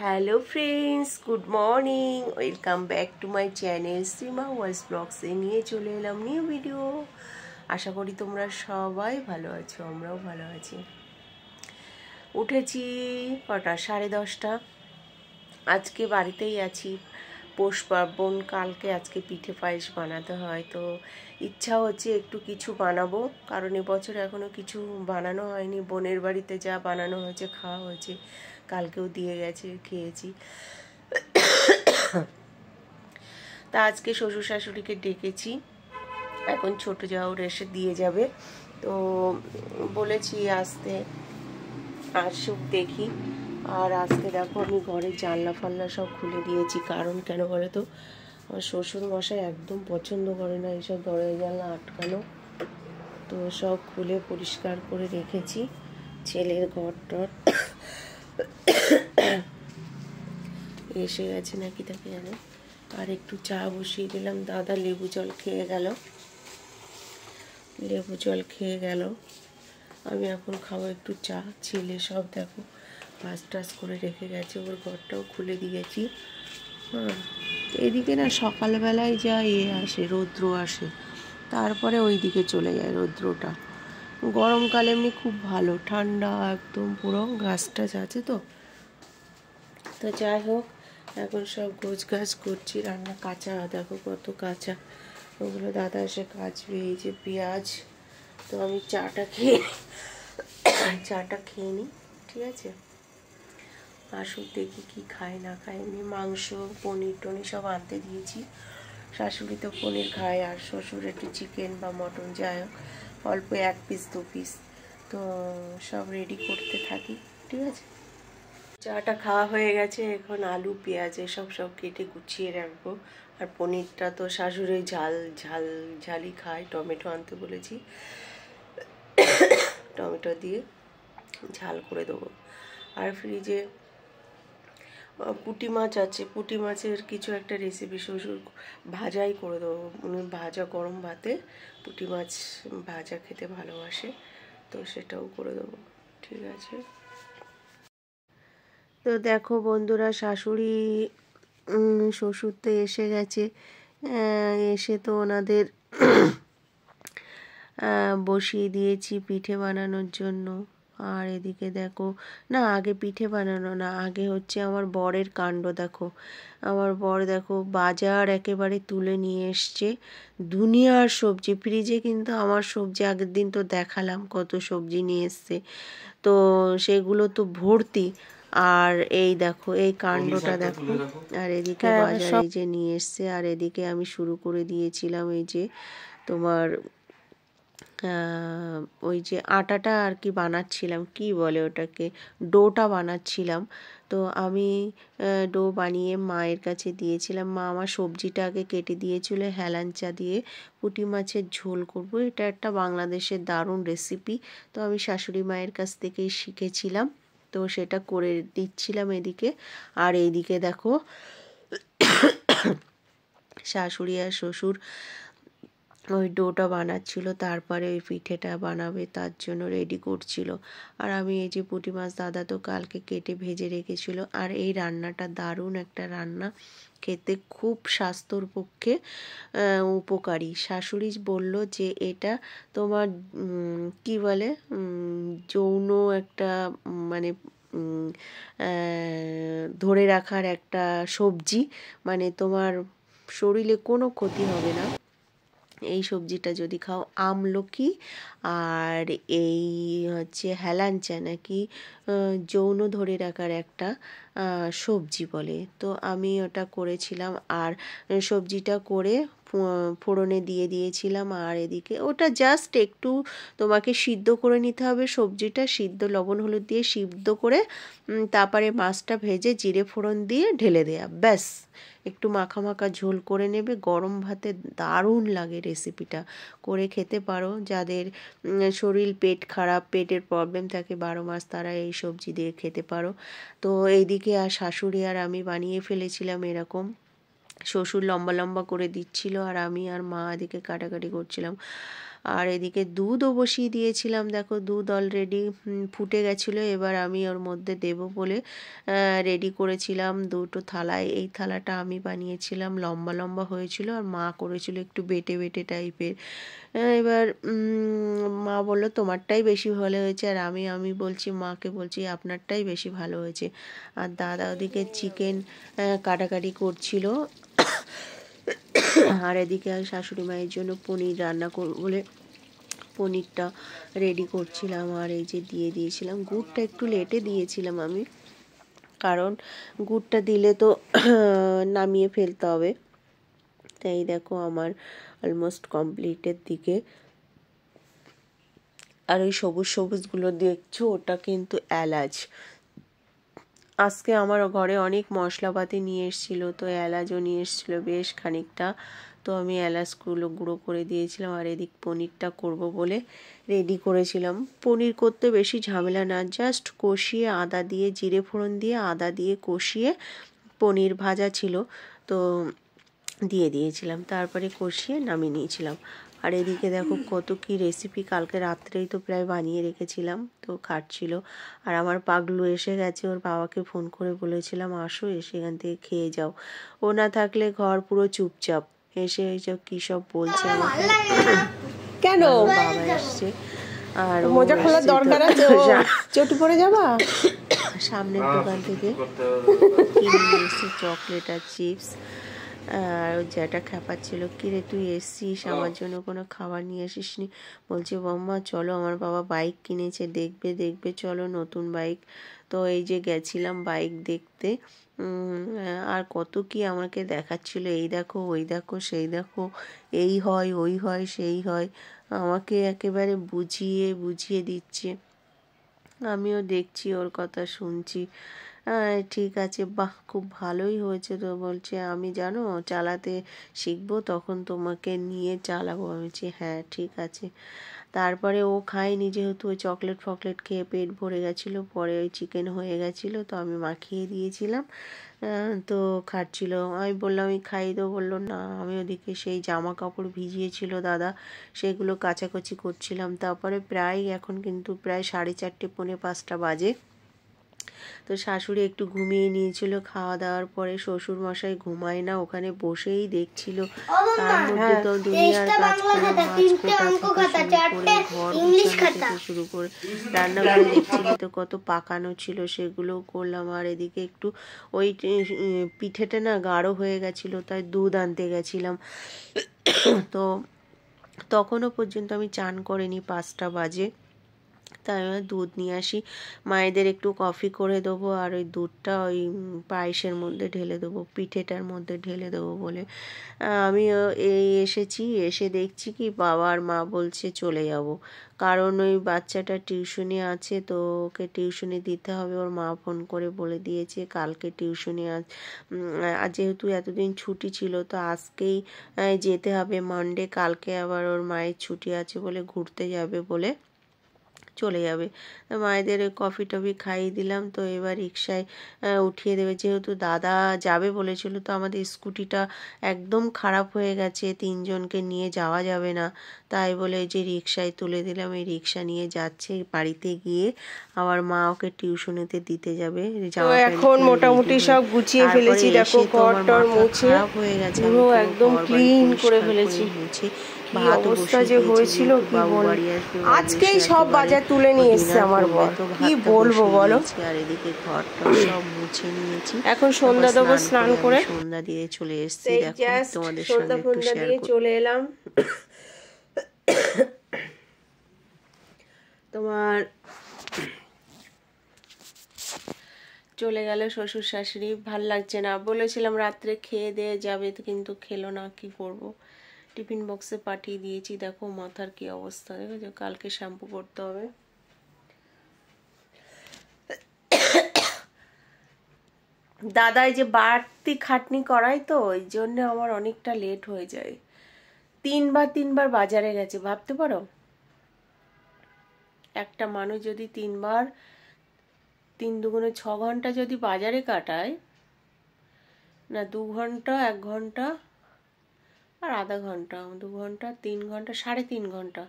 Hello friends, good morning. Welcome back to my channel Shrima ওয়াইস ব্লগসে নিয়ে চলে এলাম নিউ ভিডিও। আশা করি তোমরা সবাই ভালো আছো, আমরাও ভালো আছি। উঠেছি কটা, 10:30। আজকে বাড়িতেই আছি, পৌষ পার্বণ কালকে। আজকে পিঠে পায়েস বানাতে হয়, তো ইচ্ছা হচ্ছে একটু কিছু বানাবো, কারণ এবছর এখনও কিছু বানানো হয়নি। বোনের বাড়িতে যা বানানো হয়েছে খাওয়া হয়েছে, কালকেও দিয়ে গেছে, খেয়েছি। তা আজকে শ্বশুর শাশুড়িকে ডেকেছি, এখন ছোটো জাউর এসে দিয়ে যাবে, তো বলেছি আসতে, আসুক দেখি। আর আজকে দেখো আমি ঘরের জানলা ফাল্লা সব খুলে দিয়েছি, কারণ কেন বলে তো, আমার শ্বশুর মশাই একদম পছন্দ করে না এইসব দরজা জানলা আটকানো, তো সব খুলে পরিষ্কার করে রেখেছি। ছেলের ঘর টর এসে গেছে নাকি তাকে জানে। আর একটু চা বসিয়ে দিলাম, দাদা লেবু জল খেয়ে গেল। আমি এখন খাবো একটু চা। ছেলে সব দেখো ভাজ টাজ করে রেখে গেছে, ওর ঘরটাও খুলে দিয়েছি। হ্যাঁ, এদিকে না সকালবেলায় যা আসে, রৌদ্র আসে, তারপরে ওই দিকে চলে যায় রৌদ্রটা। গরমকালে এমনি খুব ভালো, ঠান্ডা একদম পুরো, গাছ টাছ আছে তো যাই হোক, এখন সব গোছ গাছ করছি। রান্না কাঁচা দেখো কত কাঁচা, ওগুলো দাদা এসে কাচবে। এই যে পেঁয়াজ, তো আমি চাটা খেয়ে নিই, ঠিক আছে। আসুক দেখি কি খায় না খায়। এমনি মাংস পনির টনির সব আনতে দিয়েছি। শাশুড়ি তো পনির খায়, আর শ্বশুর একটু চিকেন বা মটন, যাই হোক অল্প 1 পিস 2 পিস, তো সব রেডি করতে থাকি, ঠিক আছে। চাটা খাওয়া হয়ে গেছে, এখন আলু পেঁয়াজ এসব সব কেটে গুছিয়ে রাখবো। আর পনিরটা তো শাশুড়ি ঝালই খায়, টমেটো আনতে বলেছি, টমেটো দিয়ে ঝাল করে দেবো। আর ফ্রিজে পুঁটি মাছ আছে, পুঁটি মাছের কিছু একটা রেসিপি শ্বশুর ভাজাই করে দেবো, উনি ভাজা গরম ভাতে পুঁটি মাছ ভাজা খেতে ভালোবাসে, তো সেটাও করে দেবো, ঠিক আছে। তো দেখো বন্ধুরা, শাশুড়ি শ্বশুর তো এসে গেছে, এসে তো ওনাদের বসিয়ে দিয়েছি পিঠে বানানোর জন্য। আর এদিকে দেখো, না আগে পিঠে বানানো না, আগে হচ্ছে আমার বরের কাণ্ড দেখো। আমার বর দেখো বাজার একেবারে তুলে নিয়ে এসছে, দুনিয়ার সবজি। ফ্রিজে কিন্তু আমার সবজি আগের দিন তো দেখালাম কত সবজি নিয়ে এসছে, তো সেগুলো তো ভর্তি। আর এই দেখো এই কাণ্ডটা দেখো, আর এদিকে বাজারে যে নিয়ে এসছে, আর এদিকে আমি শুরু করে দিয়েছিলাম এই যে তোমার ওই যে আটাটা আর কি বানাচ্ছিলাম, কি বলে ওটাকে, ডোটা বানাচ্ছিলাম। তো আমি ডো বানিয়ে মায়ের কাছে দিয়েছিলাম। মা আমার সবজিটা আগে কেটে দিয়েছিল, হেলাঞ্চা দিয়ে পুঁটি মাছের ঝোল করব। এটা একটা বাংলাদেশের দারুণ রেসিপি, তো আমি শাশুড়ি মায়ের কাছ থেকেই শিখেছিলাম, তো সেটা করে দিচ্ছিলাম এদিকে। আর এইদিকে দেখো শাশুড়ি আর শ্বশুর ওই ডোটা বানাচ্ছিল, তারপরে ওই পিঠেটা বানাবে তার জন্য রেডি করছিল। আর আমি এই যে পুঁটি মাছ দাদা তো কালকে কেটে ভেজে রেখেছিল। আর এই রান্নাটা দারুণ একটা রান্না, খেতে খুব স্বাস্থ্যর পক্ষে উপকারী। শাশুড়ি বলল যে এটা তোমার কি বলে, যৌন একটা মানে ধরে রাখার একটা সবজি, মানে তোমার শরীরে কোনো ক্ষতি হবে না এই সবজিটা যদি খাও। আমলকি আর এই হচ্ছে হেলাঞ্চা নাকি যৌন ধরে রাখার একটা সবজি বলে, তো আমি ওটা করেছিলাম। আর সবজিটা করে ফোড়নে দিয়ে দিয়েছিলাম। আর এদিকে ওটা জাস্ট একটু তোমাকে সিদ্ধ করে নিতে হবে, সবজিটা সিদ্ধ লবণ হলুদ দিয়ে সিদ্ধ করে তারপরে মাছটা ভেজে জিরে ফোড়ন দিয়ে ঢেলে দেয়া, ব্যাস। একটু মাখা মাখা ঝোল করে নেবে, গরম ভাতে দারুণ লাগে। রেসিপিটা করে খেতে পারো, যাদের শরীর পেট খারাপ, পেটের প্রবলেম থাকে 12 মাস, তারা এই সবজি দিয়ে খেতে পারো। তো এইদিকে আর শাশুড়ি আর আমি বানিয়ে ফেলেছিলাম এরকম, শ্বশুর লম্বা লম্বা করে দিচ্ছিল, আর আমি আর মা এদিকে কাটাকাটি করছিলাম। আর এদিকে দুধও বসিয়ে দিয়েছিলাম, দেখো দুধ অলরেডি ফুটে গেছিলো। এবার আমি ওর মধ্যে দেব বলে রেডি করেছিলাম দুটো থালায়। এই থালাটা আমি বানিয়েছিলাম, লম্বা লম্বা হয়েছিল, আর মা করেছিল একটু বেটে বেটে টাইপের। এবার মা বললো তোমারটাই বেশি ভালো হয়েছে, আর আমি বলছি, মাকে বলছি আপনারটাই বেশি ভালো হয়েছে। আর দাদা ওদিকে চিকেন কাটাকাটি করছিল, আর এদিকে শাশুড়ি মায়ের জন্য পনির রান্না করব বলে পনিরটা রেডি করছিলাম। আর এই যে দিয়ে দিয়েছিলাম গুড়টা, একটু লেটে দিয়েছিলাম আমি, কারণ গুড়টা দিলে তো নামিয়ে ফেলতে হবে। তাই দেখো আমার অলমোস্ট কমপ্লিটের দিকে। আর ওই সবুজ সবুজগুলো দেখছো, ওটা কিন্তু এলাচ। আজকে আমার ঘরে অনেক মশলাপাতি নিয়ে এসেছিলো, তো এলাচও নিয়ে এসেছিলো বেশ খানিকটা, তো আমি এলাচগুলো গুঁড়ো করে দিয়েছিলাম। আর এদিক পনিরটা করব বলে রেডি করেছিলাম। পনির করতে বেশি ঝামেলা না, জাস্ট কষিয়ে আদা দিয়ে, জিরে ফোড়ন দিয়ে আদা দিয়ে কষিয়ে, পনির ভাজা ছিল তো দিয়ে দিয়েছিলাম, তারপরে কষিয়ে নামিয়ে নিয়েছিলাম। আর এদিকে দেখো কত কি রেসিপি, কালকে রাত্রেই তো প্রায় বানিয়ে রেখেছিলাম, তো খাচ্ছিল। আর আমার পাগলু এসে গেছে, ওর বাবাকে ফোন করে বলেছিলাম আসো, এসে এখান থেকে খেয়ে যাও। ও না থাকলে ঘর পুরো চুপচাপ, এসে এইসব কী সব বলছে আমাকে। কেন বাবা এসছে, আর মজা খোলার দরকার আছে, চটি পড়ে যাবা। সামনের দোকান থেকে কিনে নিয়ে এসছে চকলেট আর চিপস। আর যেটা খ্যাপাচ্ছিল, কিরে তুই এসছিস আমার জন্য কোনো খাবার নিয়ে আসিস নি? বলছে বম্মা চলো, আমার বাবা বাইক কিনেছে, দেখবে দেখবে, চলো নতুন বাইক। তো এই যে গেছিলাম বাইক দেখতে। আর কত কি আমাকে দেখাচ্ছিল, এই দেখো ওই দেখো সেই দেখো, এই হয় ওই হয় সেই হয়, আমাকে একেবারে বুঝিয়ে বুঝিয়ে দিচ্ছে। আমিও দেখছি, ওর কথা শুনছি। ঠিক আছে, বাহ খুব ভালোই হয়েছে। তো বলছে আমি জানো চালাতে শিখবো, তখন তোমাকে নিয়ে চালাবো। আমি বলছি হ্যাঁ ঠিক আছে। তারপরে ও খায়নি, যেহেতু ওই চকলেট ফকলেট খেয়ে পেট ভরে গেছিলো, পরে ওই চিকেন হয়ে গেছিলো, তো আমি মাখিয়ে দিয়েছিলাম, তো খাচ্ছিল। আমি বললাম আমি খাইয়ে দেবো, বললো না। আমি ওদিকে সেই জামা কাপড় ভিজিয়েছিল দাদা, সেগুলো কাচাকুচি করছিলাম। তারপরে প্রায় এখন কিন্তু প্রায় 4:30 পৌনে 5টা বাজে। তো শাশুড়ি একটু ঘুমিয়ে নিয়েছিল খাওয়া দাওয়ার পরে, শ্বশুর মশাই ঘুমায় না, ওখানে বসেই দেখছিল। তার মধ্যে তো দুনিয়ার কাজ করে, মাছ কোটা থেকে শুরু করে, ঘর গোছানো থেকে শুরু করে, রান্নাঘরে দেখছিলে তো কত পাকানো ছিল, সেগুলোও করলাম। আর এদিকে একটু ওই পিঠেটা না গাঢ় হয়ে গেছিল, তাই দুধ আনতে গেছিলাম। তো তখনও পর্যন্ত আমি চান করিনি, 5টা বাজে। তাই আমি দুধ নিয়ে আসি, মায়েদের একটু কফি করে দেবো, আর ওই দুধটা ওই পায়েসের মধ্যে ঢেলে দেবো, পিঠেটার মধ্যে ঢেলে দেবো বলে। আমি এসেছি, এসে দেখছি কি বাবা আর মা বলছে চলে যাব, কারণ ওই বাচ্চাটা টিউশনি আছে, তো ওকে টিউশনি দিতে হবে। ওর মা ফোন করে বলে দিয়েছে কালকে টিউশনি আর যেহেতু এতদিন ছুটি ছিল, তো আজকেই যেতে হবে মানডে, কালকে আবার ওর মায়ের ছুটি আছে বলে ঘুরতে যাবে বলে চলে যাবে। মায়েদের কফি টফি খাইয়ে দিলাম, তো এবার রিক্সায় উঠিয়ে দেবে, যেহেতু দাদা যাবে বলেছিল। তো আমাদের স্কুটিটা একদম খারাপ হয়ে গেছে, 3জনকে নিয়ে যাওয়া যাবে না, তাই বলে যে রিক্সায় তুলে দিলাম। এই রিক্সা নিয়ে যাচ্ছে, বাড়িতে গিয়ে আবার মা ওকে টিউশনিতে দিতে যাবে। এখন মোটামুটি সব গুছিয়ে ফেলেছি, দেখো ঘরটার মুছে খারাপ হয়ে গেছে, পুরো একদম ক্লিন করে ফেলেছি। মুছে কি অবস্থা যে হয়েছিল কি বলবো, আজকেই সব বাজার তুলে নিয়ে এসছে আমার বর, কি বলবো বলো। আর এদিকে ঘরটা সব মুছে নিয়েছি, এখন সন্ধ্যা দেবো, স্নান করে সন্ধ্যা দিয়ে চলে এসেছি। দেখো তোমাদের সঙ্গে একটু শেয়ার করে চলে এলাম। তোমার চলে গেল শ্বশুর শাশুড়ি, ভাল লাগছে না। বলেছিলাম রাত্রে খেয়ে দিয়ে যাবে, কিন্তু খেলো না, কি করবো। টিফিন বক্সে পাঠিয়ে দিয়েছি, দেখো মাথার কি অবস্থা, দেখো কালকে শ্যাম্পু করতে হবে। দাদাই যে বাড়তি খাটনি করায়, তো ওই জন্য আমার অনেকটা লেট হয়ে যায়। 3বার বাজারে গেছে, ভাবতে পারো একটা মানুষ যদি 3বার, 3 দুগুণে 6 ঘন্টা যদি বাজারে কাটায়, না 2 ঘন্টা 1 ঘন্টা আর আধা ঘন্টা, 2 ঘন্টা, 3 ঘন্টা, 3.5 ঘন্টা,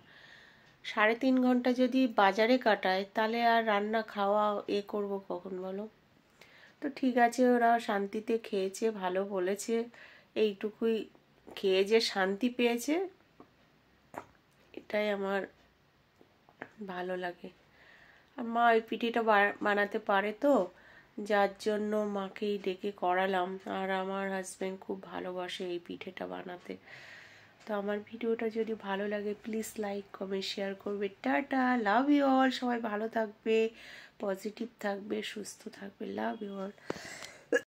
3.5 ঘন্টা যদি বাজারে কাটায় তাহলে আর রান্না খাওয়া করব কখন বলো? তো ঠিক আছে, ওরা শান্তিতে খেয়েছে, ভালো বলেছে, এইটুকুই খেয়ে যে শান্তি পেয়েছে এটাই আমার ভালো লাগে। আর মা ওই পিঠেটা বানাতে পারে তো, যার জন্য মাকেই ডেকে করালাম। আর আমার হাজব্যান্ড খুব ভালোবাসে এই পিঠেটা বানাতে। তো আমার ভিডিওটা যদি ভালো লাগে প্লিজ লাইক কমেন্ট শেয়ার করবে। Tata, love you all. সবাই ভালো থাকবে, পজিটিভ থাকবে, সুস্থ থাকবে। Love you all.